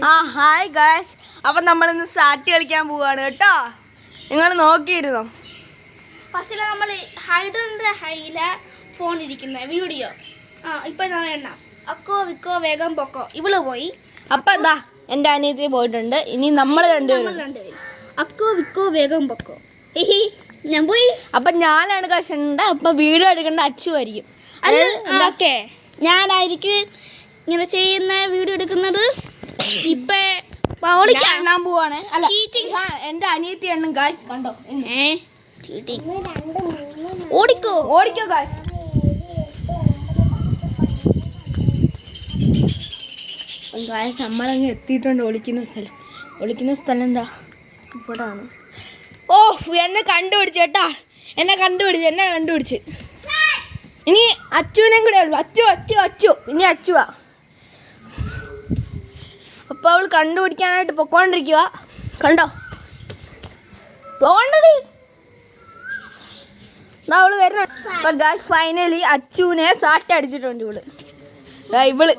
Hi guys, അപ്പം നമ്മളിന്ന് സാറ്റ് കളിക്കാൻ പോവാണ് കേട്ടോ. നിങ്ങൾ നോക്കിയിരുന്നോ? ഫസ്റ്റിൽ നമ്മൾ ഹൈഡ്രൻ്റെ ഹൈല ഫോൺ ഇരിക്കുന്ന വീഡിയോ ഇപ്പം ഞാൻ എണ്ണാം. അക്കോ വിക്കോ വേഗം പൊക്കോ ഇവള് പോയി. അപ്പം എന്താ എൻ്റെ അനിയത്തി പോയിട്ടുണ്ട്. ഇനി നമ്മൾ രണ്ടുപേരും അക്കോ വിക്കോ വേഗം പൊക്കോ. ഞാൻ പോയി. അപ്പം ഞാനാണ് കഷണ്ട. അപ്പം വീഡിയോ എടുക്കേണ്ട അച്ചു ആയിരിക്കും. അതൊക്കെ ഞാനായിരിക്കും ഇങ്ങനെ ചെയ്യുന്ന വീഡിയോ എടുക്കുന്നത്. എണ്ണാൻ പോവാണ്. എൻ്റെ അനിയത്തി എണ്ണും ഗായ്സ്, കണ്ടോ? ഓടിക്കോ ഓടിക്കോ ഗായ്സ്. ഗായ്സ് നമ്മളങ്ങ് എത്തിയിട്ടുണ്ട്. ഒളിക്കുന്ന സ്ഥലം എന്താ? ഇവിടാണ്. ഓ, എന്നെ കണ്ടുപിടിച്ചു കേട്ടാ. എന്നെ കണ്ടുപിടിച്ച്. ഇനി അച്ചുവിനെ കൂടെ ഉള്ളു. അച്ചു ഇനി അച്ചുവാ. അപ്പോൾ അവൾ കണ്ടുപിടിക്കാനായിട്ട് പൊക്കോണ്ടിരിക്കുക. കണ്ടോ? തോണ്ടടി. അവള് വരുന്ന. അപ്പം ഗായ്സ് ഫൈനലി അച്ചുവിനെ സാറ്റ് അടിച്ചിട്ടുണ്ട് ഇവള്.